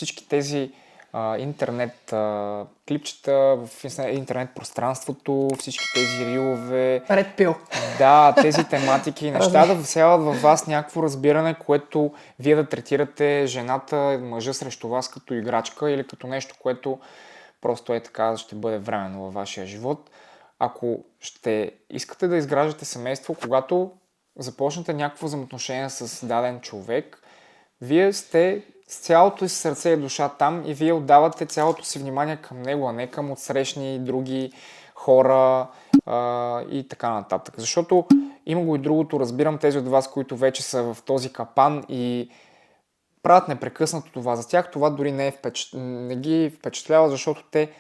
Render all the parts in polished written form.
всички тези интернет клипчета в интернет пространството, всички тези рилове. Ред пил. Да, тези тематики и неща да всяват във вас някакво разбиране, което вие да третирате жената, мъжа срещу вас като играчка или като нещо, което просто е така, ще бъде временно във вашия живот. Ако ще искате да изграждате семейство, когато започнете някакво взаимоотношение с даден човек, вие сте с цялото си сърце и душа там и вие отдавате цялото си внимание към него, а не към отсрещни други хора и така нататък. Защото има го и другото, разбирам тези от вас, които вече са в този капан и правят непрекъснато това за тях. Това дори не ги впечатлява, защото те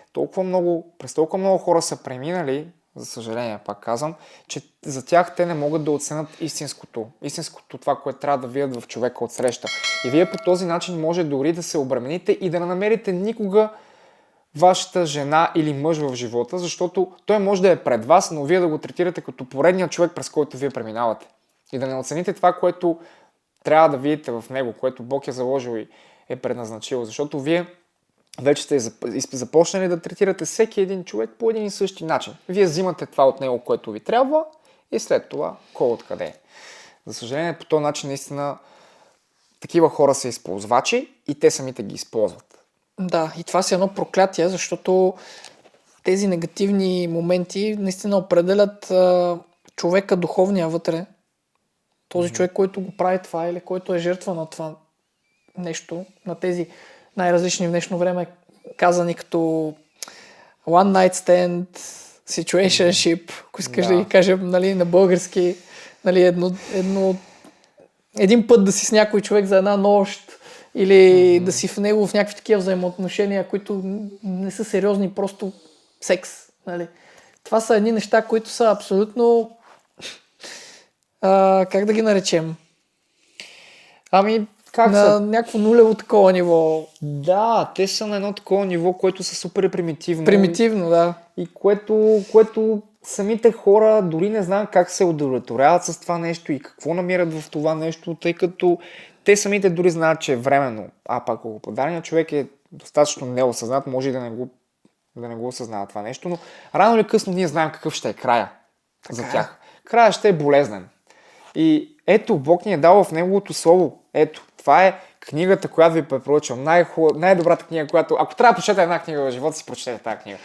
през толкова много хора са преминали, за съжаление пак казвам, че за тях те не могат да оценят истинското това, което трябва да видят в човека отсреща. И вие по този начин може дори да се обремените и да не намерите никога вашата жена или мъж в живота, защото той може да е пред вас, но вие да го третирате като поредния човек, през който вие преминавате. И да не оцените това, което трябва да видите в него, което Бог е заложил и е предназначил. Защото вие вече сте започнали да третирате всеки един човек по един и същи начин. Вие взимате това от него, което ви трябва и след това кой откъде е. За съжаление, по този начин наистина такива хора са използвачи и те самите ги използват. Да, и това си едно проклятие, защото тези негативни моменти наистина определят човека духовния вътре. Този човек, който го прави това или който е жертва на това нещо, на тези най-различни в днешно време казани като one night stand, situationship, ако искаш да ги кажем на български, един път да си с някой човек за една нощ или да си в него в някакви такива взаимоотношения, които не са сериозни, просто секс. Нали. Това са едни неща, които са абсолютно как да ги наречем? На някакво нулево такова ниво. Да, те са на едно такова ниво, което са супер примитивно. Примитивно, да. И което самите хора дори не знаят как се удовлетворяват с това нещо и какво намират в това нещо, тъй като те самите дори знаят, че е временно. А пак ако подареният човек е достатъчно неосъзнат, може и да не го осъзнава това нещо, но рано или късно ние знаем какъв ще е края за тях. Края ще е болезнен. И ето, Бог ни е дал в Неговото Слово. Ето, това е книгата, която ви препоръчвам. Най-добрата книга, която... Ако трябва да прочете една книга в живота си, прочетете тази книга.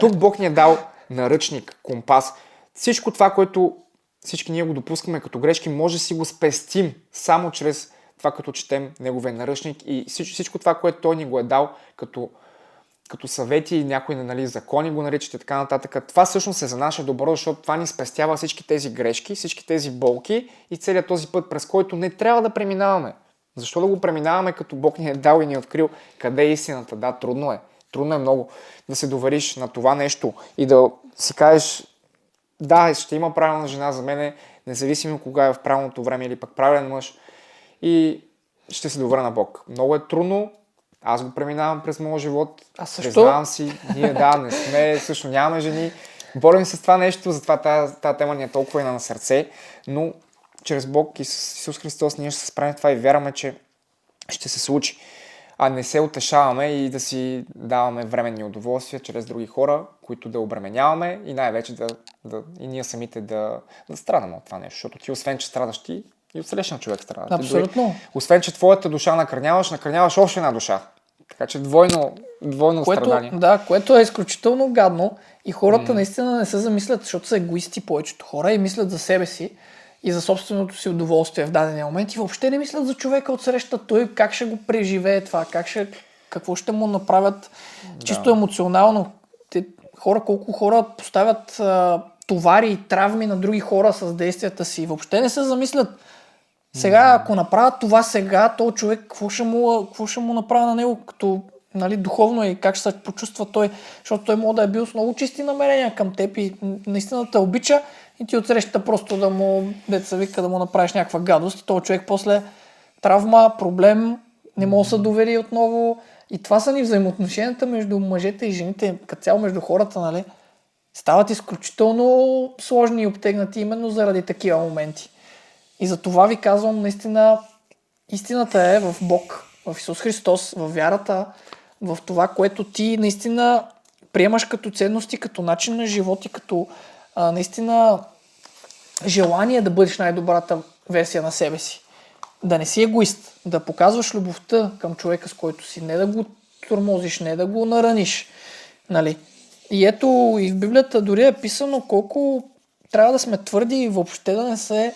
Тук Бог ни е дал наръчник, компас. Всичко това, което всички ние го допускаме като грешки, може да си го спестим само чрез това, като четем Неговия наръчник и всичко това, което Той ни го е дал като съвети и някои закони го наричате така нататък. Това всъщност е за наше добро, защото това ни спестява всички тези грешки, всички тези болки и целият този път, през който не трябва да преминаваме. Защо да го преминаваме, като Бог ни е дал и ни е открил къде е истината? Да, трудно е. Трудно е много да се довериш на това нещо и да си кажеш, да, ще има правилна жена за мене, независимо кога е в правилното време или пък правилен мъж и ще се доверя на Бог. Много е трудно. Аз го преминавам през моя живот. Признавам си, ние не сме, също нямаме жени. Борим се с това нещо, затова тази тема ни е толкова и на сърце, но чрез Бог и с Исус Христос ние ще се справим това и вярваме, че ще се случи. А не се утешаваме и да си даваме временни удоволствия чрез други хора, които да обременяваме и най-вече и ние самите да страдаме от това нещо. Защото ти освен, че страдаш ти, и отсрещен човек страда. Абсолютно. Освен, че твоята душа накърняваш още една душа. Така че двойно страдание. Да, което е изключително гадно и хората наистина не се замислят, защото са егоисти повечето хора и мислят за себе си и за собственото си удоволствие в дадения момент и въобще не мислят за човека отсреща, той как ще го преживее това, какво ще му направят чисто емоционално. Колко хора поставят товари и травми на други хора с действията си. Въобще не се замислят. Сега, ако направят това сега, то човек, какво ще му направи на него, като духовно и как ще се почувства той, защото той може да е бил с много чисти намерения към теб и наистина те обича и ти отсреща просто да му, деца вика, да му направиш някаква гадост и този човек после травма, проблем, не може да се довери отново и това са ни взаимоотношенията между мъжете и жените, като цяло между хората, стават изключително сложни и обтегнати именно заради такива моменти. И за това ви казвам, наистина, истината е в Бог, в Исус Христос, в вярата, в това, което ти наистина приемаш като ценности, като начин на живот и като наистина желание да бъдеш най-добрата версия на себе си. Да не си егоист, да показваш любовта към човека, с който си, не да го тормозиш, не да го нараниш. Нали? И ето и в Библията дори е писано колко трябва да сме твърди и въобще да не се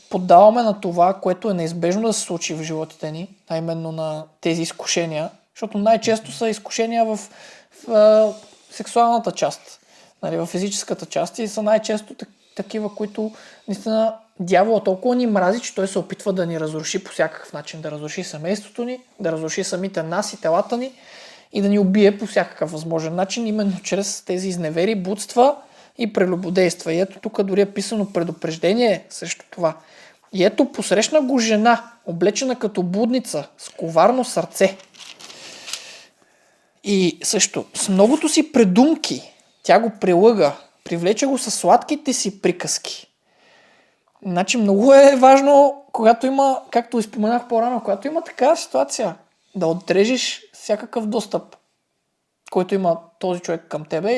поддаваме на това, което е неизбежно да се случи в животите ни, а именно на тези изкушения, защото най-често са изкушения в сексуалната част, нали, в физическата част и са най-често такива, които наистина дявола толкова ни мрази, че той се опитва да ни разруши по всякакъв начин, да разруши семейството ни, да разруши самите нас и телата ни и да ни убие по всякакъв възможен начин, именно чрез тези изневери, блудства и прелюбодейства. И ето тук дори е писано предупреждение срещу това. И ето посрещна го жена, облечена като блудница, с коварно сърце. И също, с многото си предумки, тя го прилъга, привлече го със сладките си приказки. Значи много е важно, когато има, както изпоменах по-рано, когато има такава ситуация, да отрежеш всякакъв достъп, който има този човек към тебе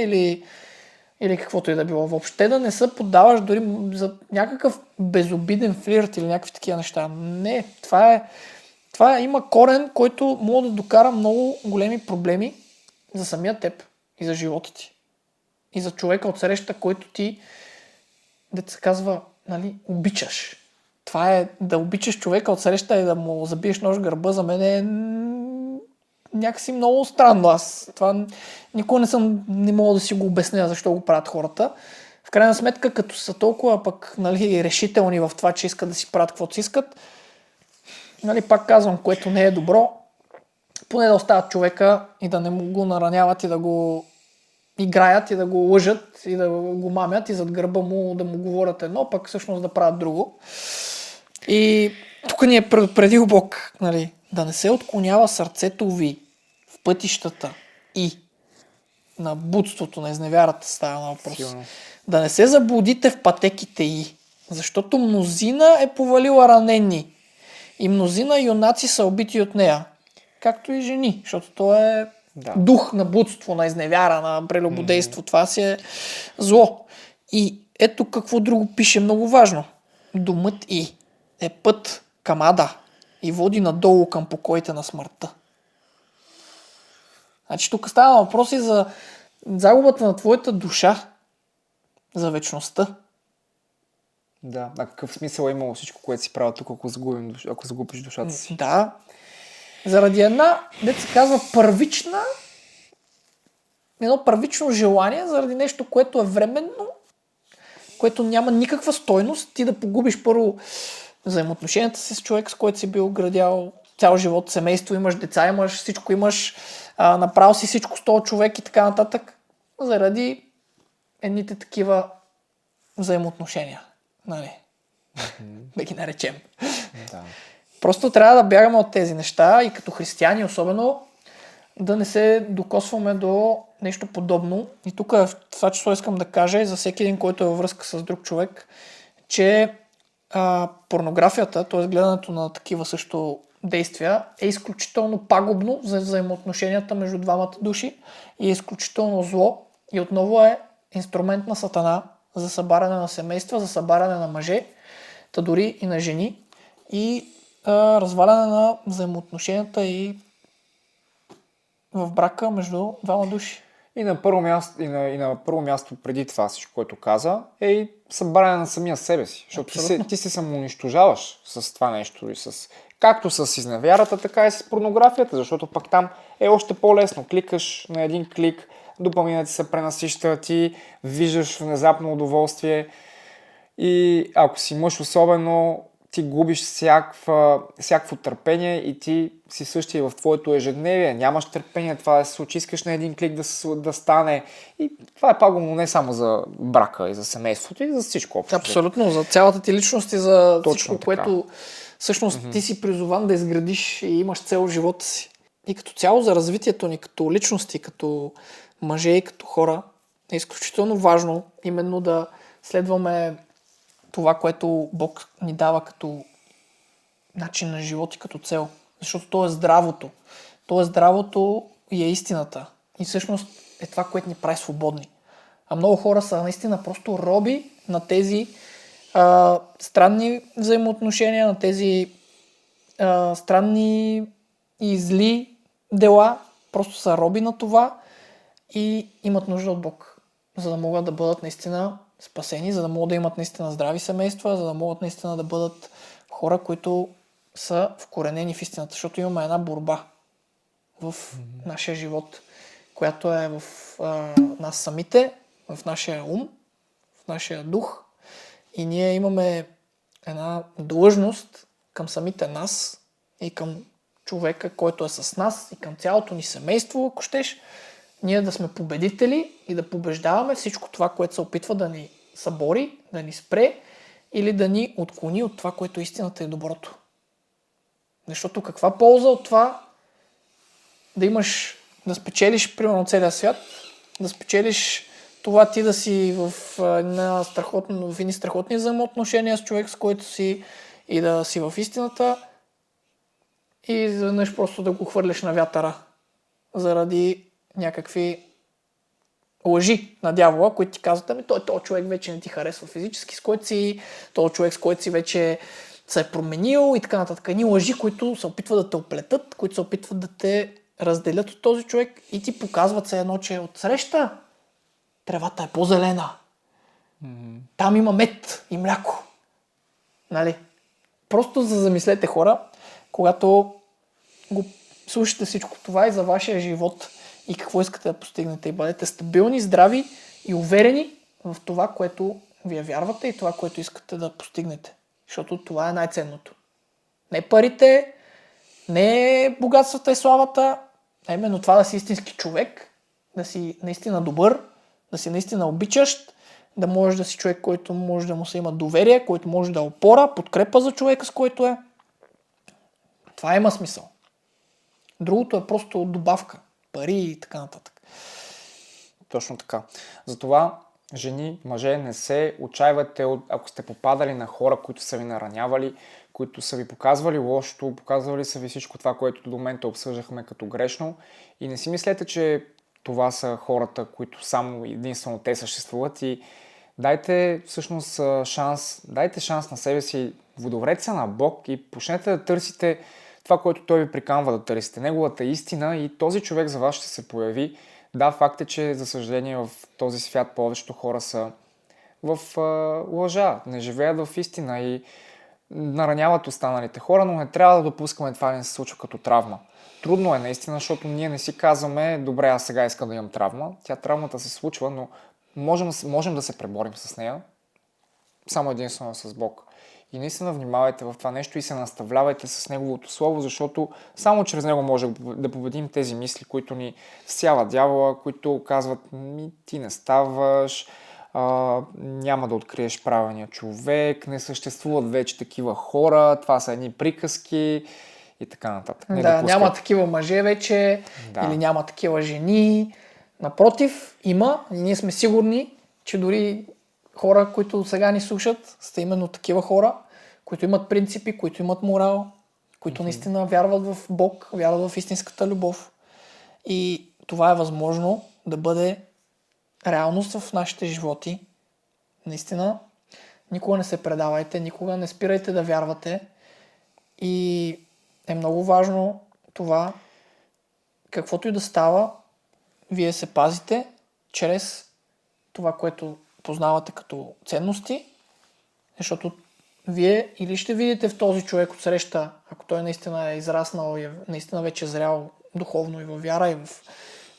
или каквото и да било. Въобще да не се поддаваш дори за някакъв безобиден флирт или някакви такива неща. Не, това има корен, който може да докара много големи проблеми за самия теб и за живота ти. И за човека от среща, който ти, да се казва, нали, обичаш. Това е да обичаш човека от среща и да му забиеш нож в гърба, за мен е някакси много странно. Аз това никога не мога да си го обясня защо го правят хората. В крайна сметка, като са толкова пък, нали, решителни в това, че искат да си правят каквото си искат, нали, пак казвам, което не е добро, поне да оставят човека и да не му го нараняват и да го играят и да го лъжат и да го мамят и зад гърба му да му говорят едно, пък всъщност да правят друго. И тук ни е предупредил Бог, нали, да не се отклонява сърцето ви в пътищата и на блудството, на изневярата става на въпрос. Силно. Да не се заблудите в пътеките й, защото мнозина е повалила ранени и мнозина юнаци са убити от нея, както и жени, защото то е дух на блудство, на изневяра, на прелюбодейство. Това си е зло. И ето какво друго пише много важно. Домът и е път към ада и води надолу към покоите на смъртта. Значи тук става въпроси за загубата на твоята душа, за вечността. Да, а какъв смисъл е имало всичко, което си правил тук, ако загубиш душата си? Да. Заради дето се казва едно първично желание, заради нещо, което е временно, което няма никаква стойност, ти да погубиш първо взаимоотношенията си с човек, с който си бил градял цял живот, семейство, имаш деца, имаш всичко, имаш направил си всичко с този човек и така нататък, заради едните такива взаимоотношения. Нали? Да ги наречем. Да. Просто трябва да бягаме от тези неща и като християни особено да не се докосваме до нещо подобно. И тук в това число искам да кажа и за всеки един, който е във връзка с друг човек, че порнографията, т.е. гледането на такива също действия е изключително пагубно за взаимоотношенията между двамата души и е изключително зло и отново е инструмент на Сатана за събаряне на семейства, за събаряне на мъже, та дори и на жени и разваляне на взаимоотношенията и в брака между двама души. И на първо място преди това всичко, което каза, е и събаряне на самия себе си. Защото ти се самоунищожаваш с това нещо. Както с изневярата, така и с порнографията, защото пък там е още по-лесно. Кликаш на един клик, допаминът ти се пренасища, ти виждаш внезапно удоволствие и ако си мъж особено, ти губиш всякакво търпение и ти си същия в твоето ежедневие. Нямаш търпение това да се случи, искаш на един клик да стане. И това е пагубно не само за брака и за семейството, и за всичко общо. Абсолютно, за цялата ти личност и за точно всичко, така. което всъщност ти си призован да изградиш и имаш цел в живота си. И като цяло за развитието ни като личности, като мъже и като хора е изключително важно именно да следваме това, което Бог ни дава като начин на живот и като цел. Защото то е здравото. То е здравото и е истината. И всъщност е това, което ни прави свободни. А много хора са наистина просто роби на тези странни взаимоотношения, на тези странни и зли дела. Просто са роби на това и имат нужда от Бог, за да могат да бъдат наистина спасени, за да могат да имат наистина здрави семейства, за да могат наистина да бъдат хора, които са вкоренени в истината, защото имаме една борба в нашия живот, която е в нас самите, в нашия ум, в нашия дух и ние имаме една длъжност към самите нас и към човека, който е с нас и към цялото ни семейство, ако щеш, ние да сме победители и да побеждаваме всичко това, което се опитва да ни събори, да ни спре или да ни отклони от това, което истината е доброто. Защото каква полза от това да спечелиш примерно целия свят, да спечелиш това ти да си в едни страхотни взаимоотношения с човек, с който си и да си в истината и изведнъж просто да го хвърляш на вятъра заради някакви лъжи на дявола, които ти казват, ами този човек вече не ти харесва физически, с който си, този човек, с който си вече се е променил и така нататък. Едни лъжи, които се опитват да те оплетат, които се опитват да те разделят от този човек и ти показват се едно, че отсреща тревата е по-зелена. Там има мед и мляко. Нали? Просто за замислете хора, когато го слушате всичко това и за вашия живот и какво искате да постигнете и бъдете стабилни, здрави и уверени в това, което вие вярвате и това, което искате да постигнете. Защото това е най-ценното. Не парите, не богатствата и славата, а именно това да си истински човек, да си наистина добър, да си наистина обичащ, да можеш да си човек, който може да му се има доверие, който може да е опора, подкрепа за човека, с който е. Това има смисъл. Другото е просто добавка, пари и така нататък. Точно така. Затова, жени, мъже, не се отчаивате, ако сте попадали на хора, които са ви наранявали, които са ви показвали лошото, показвали са ви всичко това, което до момента обсъждахме като грешно. И не си мислете, че това са хората, които само единствено те съществуват и дайте всъщност шанс, дайте шанс на себе си, водоврете се на Бог и почнете да търсите това, което Той ви приканва да търсите, Неговата истина и този човек за вас ще се появи. Да, факт е, че за съжаление в този свят повечето хора са в лъжа, не живеят в истина и нараняват останалите хора, но не трябва да допускаме това да не се случва като травма. Трудно е наистина, защото ние не си казваме, добре, аз сега искам да имам травма. Травмата се случва, но можем да се преборим с нея само единствено с Бог. И наистина внимавайте в това нещо и се наставлявайте с Неговото Слово, защото само чрез Него може да победим тези мисли, които ни всява дявола, които казват, ти не ставаш, няма да откриеш правилния човек, не съществуват вече такива хора, това са едни приказки и така нататък. Няма такива мъже вече, или няма такива жени. Напротив, има и ние сме сигурни, че дори хора, които сега ни слушат, са именно такива хора, които имат принципи, които имат морал, които наистина вярват в Бог, вярват в истинската любов. И това е възможно да бъде реалност в нашите животи. Наистина, никога не се предавайте, никога не спирайте да вярвате. И е много важно това, каквото и да става, вие се пазите чрез това, което познавате като ценности, защото вие или ще видите в този човек от среща, ако той наистина е израснал и е наистина вече зрял духовно и във вяра и в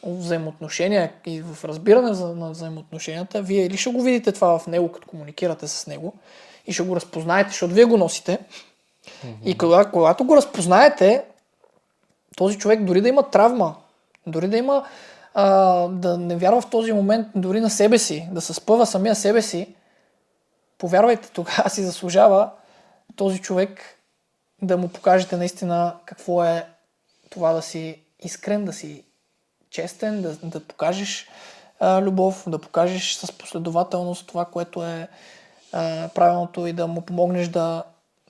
взаимоотношения и в разбиране на взаимоотношенията, вие или ще го видите това в него, като комуникирате с него и ще го разпознаете, защото вие го носите. И когато го разпознаете, този човек дори да има травма, дори да има да не вярва в този момент дори на себе си, да се спъва самия себе си, повярвайте, тогава си заслужава този човек да му покажете наистина какво е това да си искрен, да си честен, да покажеш любов, да покажеш с последователност това, което е правилното и да му помогнеш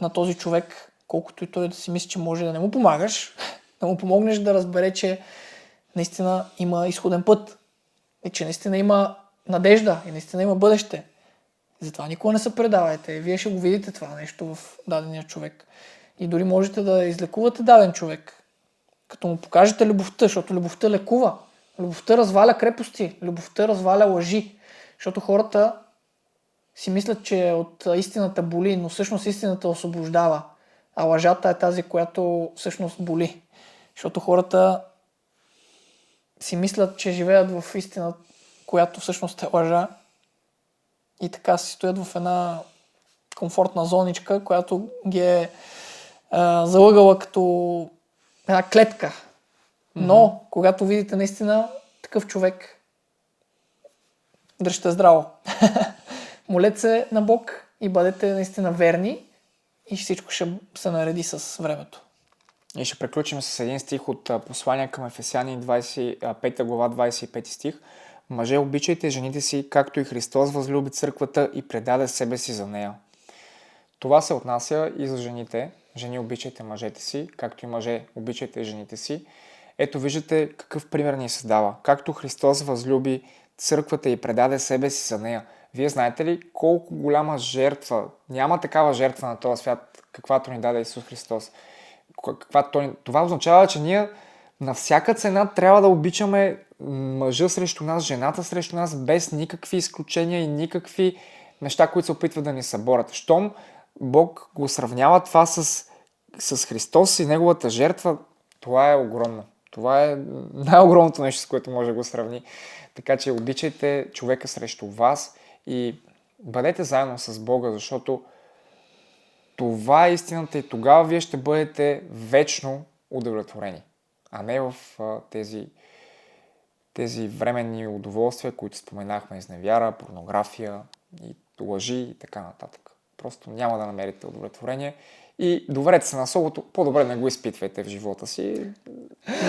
на този човек колкото и той да си мисли, че може да не му помагаш, да му помогнеш да разбере, че наистина има изходен път и че наистина има надежда и наистина има бъдеще. Затова никога не се предавайте. Вие ще го видите това нещо в дадения човек. И дори можете да излекувате даден човек, като му покажете любовта, защото любовта лекува. Любовта разваля крепости, любовта разваля лъжи, защото хората си мислят, че от истината боли, но всъщност истината освобождава, а лъжата е тази, която всъщност боли. Защото хората си мислят, че живеят в истина, която всъщност е лъжа и така си стоят в една комфортна зоничка, която ги е залъгала като една клетка. Но, когато видите наистина такъв човек, дръжте здраво. Молете се на Бог и бъдете наистина верни и всичко ще се нареди с времето. И ще приключим с един стих от послания към Ефесяни 5 глава 25 стих. Мъже, обичайте жените си, както и Христос възлюби църквата и предаде себе си за нея. Това се отнася и за жените. Жени, обичайте мъжете си, както и мъже, обичайте жените си. Ето виждате какъв пример ни се дава. Както Христос възлюби църквата и предаде себе си за нея. Вие знаете ли колко голяма жертва, няма такава жертва на този свят, каквато ни даде Исус Христос. Това означава, че ние на всяка цена трябва да обичаме мъжа срещу нас, жената срещу нас, без никакви изключения и никакви неща, които се опитват да ни съборят. Щом Бог го сравнява това с Христос и неговата жертва, това е огромно. Това е най-огромното нещо, с което може да го сравни. Така че обичайте човека срещу вас и бъдете заедно с Бога, защото това е истината и тогава вие ще бъдете вечно удовлетворени, а не в тези временни удоволствия, които споменахме, изневяра, порнография и лъжи и така нататък. Просто няма да намерите удовлетворение и доверете се на Словото, по-добре не го изпитвайте в живота си,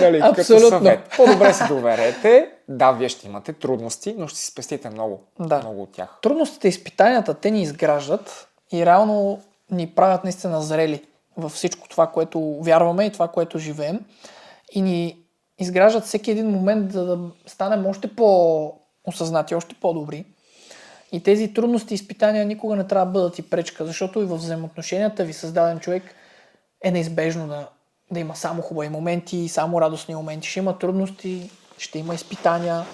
нали, като съвет. По-добре се доверете, да, вие ще имате трудности, но ще си спестите много от тях. Трудностите и изпитанията, те ни изграждат и реално ни правят наистина зрели във всичко това, което вярваме и това, което живеем и ни изграждат всеки един момент, за да станем още по-осъзнати, още по-добри. И тези трудности и изпитания никога не трябва да бъдат и пречка, защото и в взаимоотношенията ви с даден човек е неизбежно да има само хубави моменти, само радостни моменти. Ще има трудности, ще има изпитания,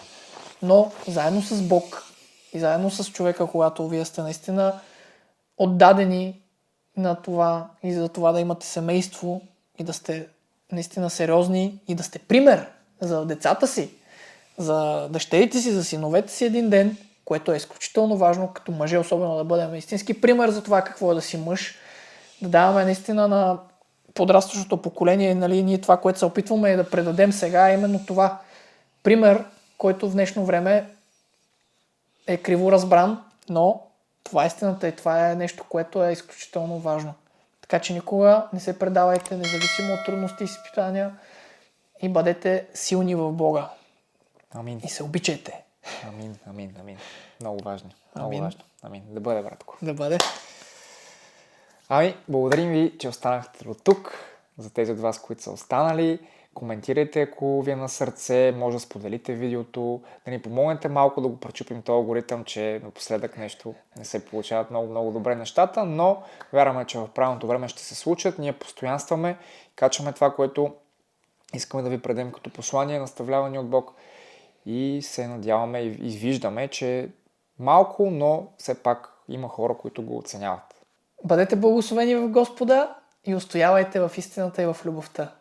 но заедно с Бог и заедно с човека, когато вие сте наистина отдадени на това и за това да имате семейство и да сте наистина сериозни и да сте пример за децата си, за дъщерите си, за синовете си един ден, което е изключително важно, като мъже особено да бъдем истински пример за това какво е да си мъж, да даваме наистина на подрастващото поколение, нали, ние това, което се опитваме е да предадем сега, е именно това пример, който в днешно време е криво разбран, но това е истината и това е нещо, което е изключително важно. Така че никога не се предавайте, независимо от трудности и изпитания и бъдете силни в Бога. Амин. И се обичайте. Амин. Много важно. Амин. Амин. Да бъде, братко. Да бъде. Благодарим ви, че останахте до тук. За тези от вас, които са останали, коментирайте, ако ви е на сърце, може да споделите видеото, да ни помогнете малко да го пречупим този алгоритъм, че напоследък нещо не се получават много добре нещата, но вярваме, че в правилното време ще се случат. Ние постоянстваме, качваме това, което искаме да ви предадем като послание, наставляване от Бог и се надяваме и виждаме, че малко, но все пак има хора, които го оценяват. Бъдете благословени в Господа и устоявайте в истината и в любовта.